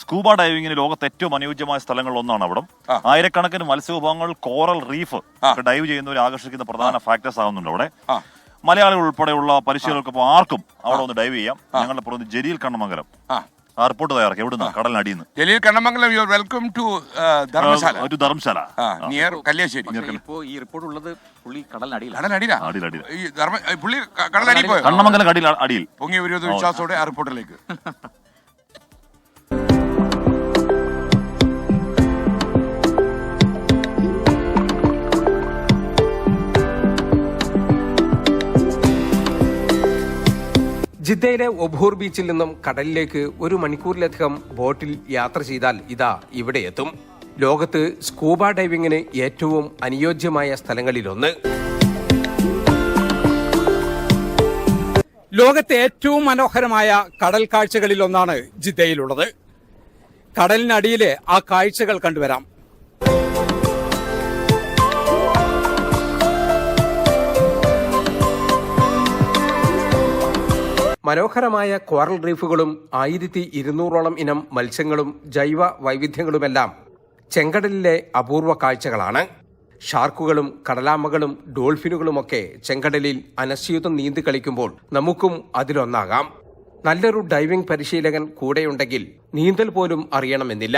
Scuba ഡൈവിങ്ങിന് ലോകത്ത് ഏറ്റവും അനുയോജ്യമായ സ്ഥലങ്ങളിൽ ഒന്നാണ് അവിടെ. ആയിരക്കണക്കിന് മത്സ്യവിഭവങ്ങൾ, കോറൽ റീഫ് ഡൈവ് ചെയ്യുന്നവരെ ആകർഷിക്കുന്ന പ്രധാന ഫാക്ടേഴ്സ് ആവുന്നുണ്ട് അവിടെ. മലയാളികൾ ഉൾപ്പെടെയുള്ള പരിശീലകർക്കൊപ്പം ആർക്കും അവിടെ ഒന്ന് ഡൈവ് ചെയ്യാം. ഞങ്ങളുടെ പുറത്ത് ജലീൽ കണ്ണമംഗലം റിപ്പോർട്ട് തയ്യാറാക്കി. എവിടുന്ന കടലിനടിയിൽ നിന്ന്. Jaleel Kannamangalam, you are welcome to Dharmasala. Dharmasala near Kalliasseri. ഇപ്പോൾ ഈ റിപ്പോർട്ട് ഉള്ളത് പുള്ളി കടലിനടിയിൽ. പുള്ളി കടലടിയിൽ പോയോ? കണ്ണമംഗലം അടിയിൽ പൊങ്ങി ഒരു വിശ്വാസത്തോടെ ആ റിപ്പോർട്ടിലേക്ക്. ജിദ്ദയിലെ ഒബൂർ ബീച്ചിൽ നിന്നും കടലിലേക്ക് 1 മണിക്കൂറിലധികം ബോട്ടിൽ യാത്ര ചെയ്താൽ ഇതാ ഇവിടെ എത്തും. ലോകത്ത് സ്കൂബ ഡൈവിങ്ങിന് ഏറ്റവും അനുയോജ്യമായ സ്ഥലങ്ങളിലൊന്ന്. ലോകത്തെ ഏറ്റവും മനോഹരമായ കടൽ കാഴ്ചകളിലൊന്നാണ് ജിദ്ദയിലുള്ളത്. കടലിനടിയിലെ ആ കാഴ്ചകൾ കണ്ടുവരാം. മനോഹരമായ കോറൽ റീഫുകളും 1200ഓളം ഇനം മത്സ്യങ്ങളും ജൈവ വൈവിധ്യങ്ങളുമെല്ലാം ചെങ്കടലിലെ അപൂർവ കാഴ്ചകളാണ്. ഷാർക്കുകളും കടലാമകളും ഡോൾഫിനുകളുമൊക്കെ ചെങ്കടലിൽ അനശ്യൂതം നീന്തി കളിക്കുമ്പോൾ നമുക്കും അതിലൊന്നാകാം. നല്ലൊരു ഡൈവിംഗ് പരിശീലകൻ കൂടെയുണ്ടെങ്കിൽ നീന്തൽ പോലും അറിയണമെന്നില്ല.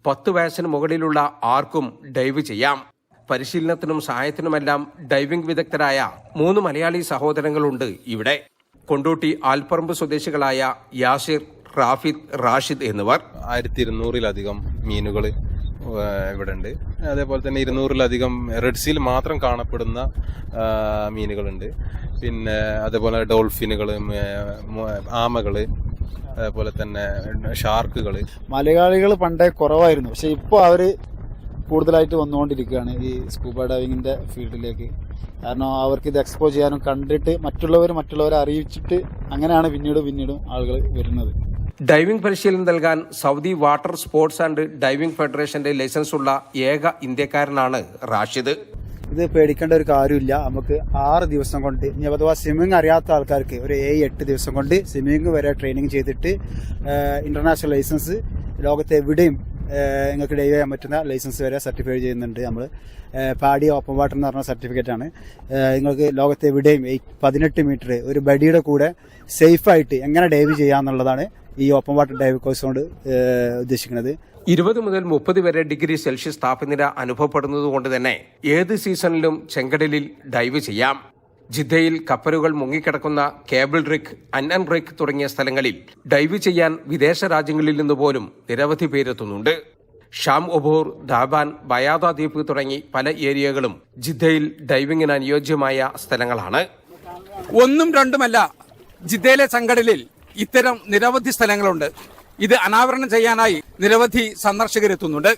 10 വയസ്സിന് മുകളിലുള്ള ആർക്കും ഡൈവ് ചെയ്യാം. പരിശീലനത്തിനും സഹായത്തിനുമെല്ലാം ഡൈവിംഗ് വിദഗ്ധരായ 3 മലയാളി സഹോദരങ്ങളുണ്ട് ഇവിടെ. കൊണ്ടോട്ടി ആൽപ്പറമ്പ് സ്വദേശികളായ യാസിർ, റാഫിദ്, റാഷിദ് എന്നിവർ. 1200-ലധികം മീനുകൾ ഇവിടെ ഉണ്ട്. അതേപോലെ തന്നെ 200-ലധികം റെഡ് സീൽ മാത്രം കാണപ്പെടുന്ന മീനുകളുണ്ട്. പിന്നെ അതേപോലെ ഡോൾഫിനുകൾ, ആമകള്, അതേപോലെ തന്നെ ഷാർക്കുകള്. മലയാളികൾ പണ്ടേ കുറവായിരുന്നു, പക്ഷെ ഇപ്പോൾ അവര് കൂടുതലായിട്ട് വന്നുകൊണ്ടിരിക്കുകയാണ് ഈ സ്കൂബ ഡൈവിങ്ങിന്റെ ഫീൽഡിലേക്ക്. കാരണം അവർക്ക് ഇത് എക്സ്പോസ് ചെയ്യാനും കണ്ടിട്ട് മറ്റുള്ളവരെ അറിയിച്ചിട്ട് അങ്ങനെയാണ് പിന്നീടും ആളുകൾ വരുന്നത്. ഡൈവിംഗ് പരിശീലനം നൽകാൻ Saudi water sports and diving ഫെഡറേഷന്റെ ലൈസൻസ് ഉള്ള ഏക ഇന്ത്യക്കാരനാണ് റാഷിദ്. ഇത് പേടിക്കേണ്ട ഒരു കാര്യമില്ല. നമുക്ക് 6 ദിവസം കൊണ്ട്, ഇനി അഥവാ സ്വിമ്മിംഗ് അറിയാത്ത ആൾക്കാർക്ക് ഒരു 7-8 ദിവസം കൊണ്ട് സ്വിമ്മിംഗ് വരെ ട്രെയിനിങ് ചെയ്തിട്ട് ഇന്റർനാഷണൽ ലൈസൻസ് ലോകത്തെ എവിടെയും നിങ്ങൾക്ക് ഡൈവ് ചെയ്യാൻ പറ്റുന്ന ലൈസൻസ് വരെ സർട്ടിഫൈ ചെയ്യുന്നുണ്ട്. നമ്മൾ പാടി ഓപ്പൺ വാട്ടർ എന്ന് പറഞ്ഞ സർട്ടിഫിക്കറ്റ് ആണ്. നിങ്ങൾക്ക് ലോകത്തെ എവിടെയും 18 മീറ്റർ ഒരു ബഡിയുടെ കൂടെ സേഫായിട്ട് എങ്ങനെ ഡൈവ് ചെയ്യാന്നുള്ളതാണ് ഈ ഓപ്പൺ വാട്ടർ ഡൈവ് കോഴ്സ് കൊണ്ട് ഉദ്ദേശിക്കുന്നത്. 20 മുതൽ 30 വരെ ഡിഗ്രി സെൽഷ്യസ് താപനില അനുഭവപ്പെടുന്നതുകൊണ്ട് തന്നെ ഏത് സീസണിലും ചെങ്കടലിൽ ഡൈവ് ചെയ്യാം. ജിദ്ദയിൽ കപ്പലുകൾ മുങ്ങിക്കിടക്കുന്ന കേബിൾ റിഗ്, അന്നൻ റിഗ് തുടങ്ങിയ സ്ഥലങ്ങളിൽ ഡൈവ് ചെയ്യാൻ വിദേശ രാജ്യങ്ങളിൽ നിന്ന് പോലും നിരവധി പേരെത്തുന്നുണ്ട്. ഷാം, ഒബൂർ, ദാബാൻ, ബയാദ ദ്വീപ് തുടങ്ങി പല ഏരിയകളും ജിദ്ദയിൽ ഡൈവിങ്ങിന് അനുയോജ്യമായ സ്ഥലങ്ങളാണ്. 1ഉം 2ഉമല്ല, ജിദ്ദയിലെ ചെങ്കടലിൽ ഇത്തരം നിരവധി സ്ഥലങ്ങളുണ്ട്. ഇത് അനാവരണം ചെയ്യാനായി നിരവധി സന്ദർശകരെത്തുന്നുണ്ട്.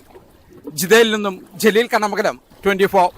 ജിദ്ദയിൽ നിന്നും ജലീൽ കണ്ണമംഗലം, 24.